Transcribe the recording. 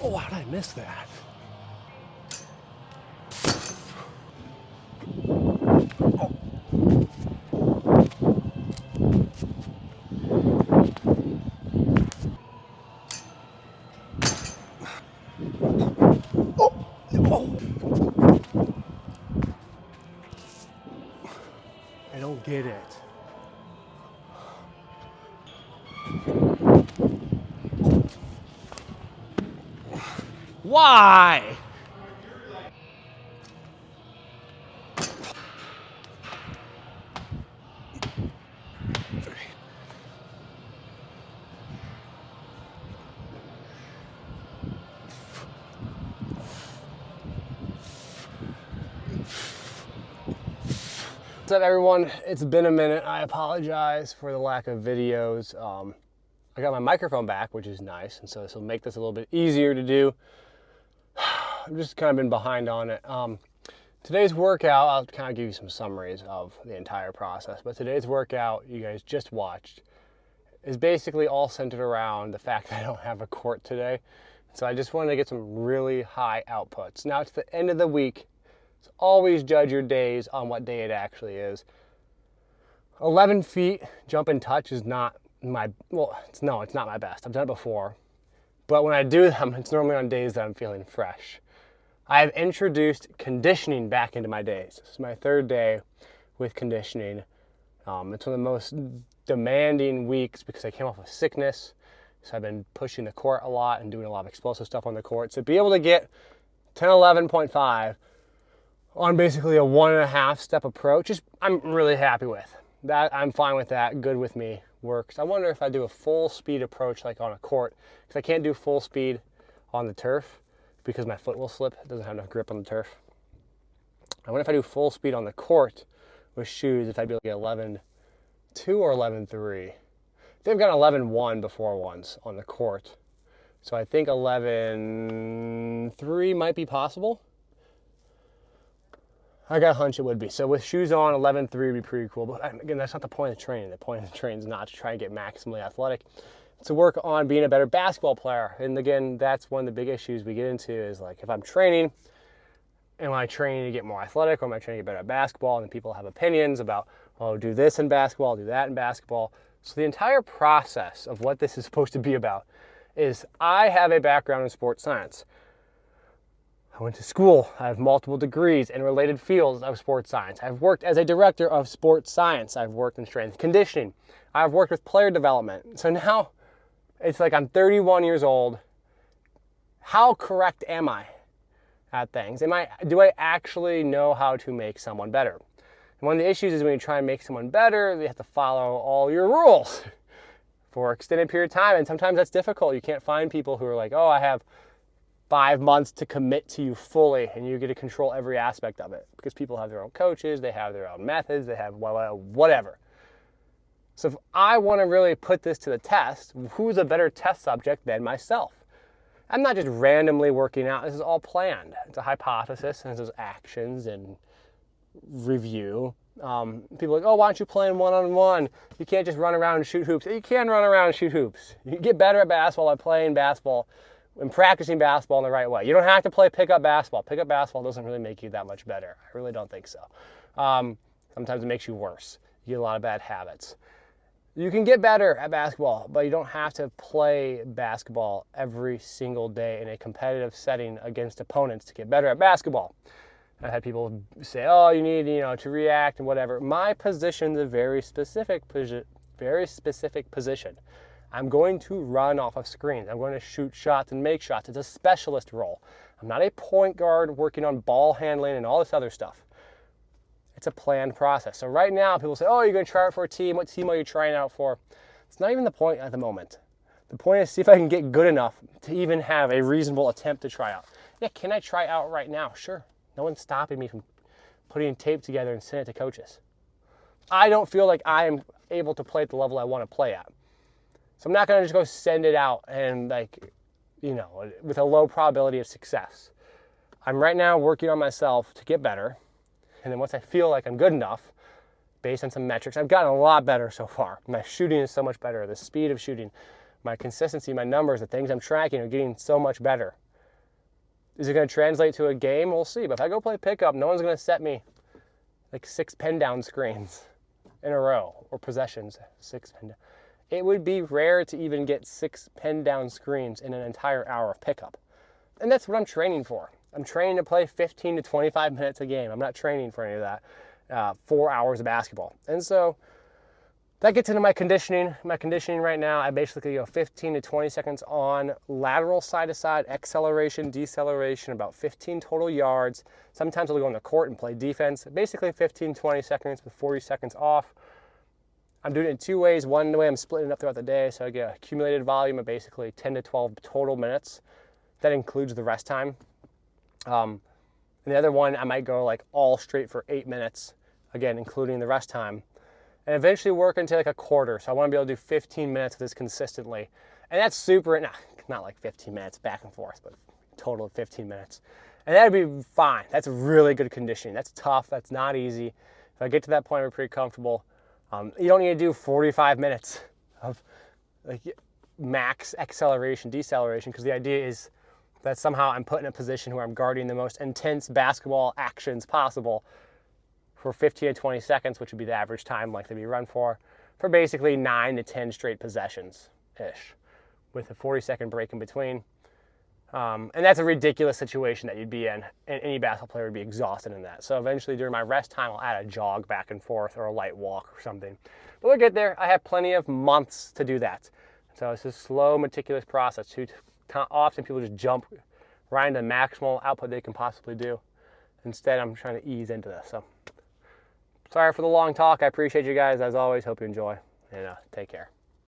Oh, how did I miss that? I don't get it. Why? What's up, everyone? It's been a minute. I apologize for the lack of videos. I got my microphone back, which is nice, and so this will make this a little bit easier to do. I've just kind of been behind on it. Today's workout, I'll kind of give you some summaries of the entire process, but today's workout you guys just watched is basically all centered around the fact that I don't have a court today. So I just wanted to get some really high outputs. Now it's the end of the week. So always judge your days on what day it actually is. 11 feet jump and touch is not my, it's not my best. I've done it before. But when I do them, it's normally on days that I'm feeling fresh. I have introduced conditioning back into my days. This is my third day with conditioning. It's one of the most demanding weeks because I came off of sickness. So I've been pushing the court a lot and doing a lot of explosive stuff on the court. So be able to get 10-11.5 on basically a 1.5 step approach, I'm really happy with. That I'm fine with that, good with me, works. I wonder if I do a full speed approach like on a court, because I can't do full speed on the turf because my foot will slip. It doesn't have enough grip on the turf. I wonder if I do full speed on the court with shoes, if I'd be able to get 11.2 or 11.3. They've got 11.1 before once on the court. So I think 11.3 might be possible. I got a hunch it would be. So with shoes on, 11.3 would be pretty cool. But again, that's not the point of training. The point of the training is not to try and get maximally athletic. It's to work on being a better basketball player. And again, that's one of the big issues we get into is like if I'm training, am I training to get more athletic or am I training to get better at basketball? And then people have opinions about, oh, do this in basketball, do that in basketball. So the entire process of what this is supposed to be about is I have a background in sports science. I went to school. I have multiple degrees in related fields of sports science. I've worked as a director of sports science. I've worked in strength and conditioning. I've worked with player development. So now it's like I'm 31 years old. How correct am I at things? Do I actually know how to make someone better? And one of the issues is when you try and make someone better, they have to follow all your rules for an extended period of time. And sometimes that's difficult. You can't find people who are like, oh, I have 5 months to commit to you fully and you get to control every aspect of it because people have their own coaches, they have their own methods, they have whatever. So if I want to really put this to the test, who's a better test subject than myself? I'm not just randomly working out. This is all planned. It's a hypothesis and there's actions and review. People are like, oh, why don't you play in one-on-one? You can't just run around and shoot hoops. You can run around and shoot hoops. You can get better at basketball by playing basketball and practicing basketball in the right way. You don't have to play pickup basketball. Pickup basketball doesn't really make you that much better. I really don't think so. Sometimes it makes you worse. You get a lot of bad habits. You can get better at basketball, but you don't have to play basketball every single day in a competitive setting against opponents to get better at basketball. I've had people say, oh, you need, to react and whatever. My position's a very specific position. I'm going to run off of screens. I'm going to shoot shots and make shots. It's a specialist role. I'm not a point guard working on ball handling and all this other stuff. It's a planned process. So right now, people say, oh, you're going to try out for a team. What team are you trying out for? It's not even the point at the moment. The point is see if I can get good enough to even have a reasonable attempt to try out. Yeah, can I try out right now? Sure. No one's stopping me from putting tape together and sending it to coaches. I don't feel like I am able to play at the level I want to play at. So I'm not going to just go send it out and with a low probability of success. I'm right now working on myself to get better. And then once I feel like I'm good enough, based on some metrics, I've gotten a lot better so far. My shooting is so much better. The speed of shooting, my consistency, my numbers, the things I'm tracking are getting so much better. Is it going to translate to a game? We'll see. But if I go play pickup, no one's going to set me like 6 pen down screens in a row, or possessions, 6 pen down. It would be rare to even get 6 pen down screens in an entire hour of pickup. And that's what I'm training for. I'm training to play 15 to 25 minutes a game. I'm not training for any of that 4 hours of basketball. And so that gets into my conditioning. My conditioning right now, I basically go 15 to 20 seconds on lateral side to side, acceleration, deceleration, about 15 total yards. Sometimes I'll go on the court and play defense. Basically 15, 20 seconds with 40 seconds off. I'm doing it in 2 ways. One way, I'm splitting it up throughout the day, so I get accumulated volume of basically 10 to 12 total minutes. That includes the rest time. And the other one, I might go like all straight for 8 minutes, again, including the rest time. And eventually work into like a quarter. So I want to be able to do 15 minutes of this consistently. And that's super, not like 15 minutes back and forth, but total of 15 minutes. And that'd be fine. That's really good conditioning. That's tough. That's not easy. If I get to that point, I'm pretty comfortable. You don't need to do 45 minutes of like max acceleration, deceleration, because the idea is that somehow I'm put in a position where I'm guarding the most intense basketball actions possible for 15 to 20 seconds, which would be the average time like to be run for basically 9 to 10 straight possessions-ish, with a 40-second break in between. And that's a ridiculous situation that you'd be in, and any basketball player would be exhausted in that. So eventually during my rest time, I'll add a jog back and forth or a light walk or something. But we'll get there. I have plenty of months to do that. So it's a slow, meticulous process. Too often people just jump right into the maximal output they can possibly do. Instead, I'm trying to ease into this. So sorry for the long talk. I appreciate you guys as always. Hope you enjoy, and take care.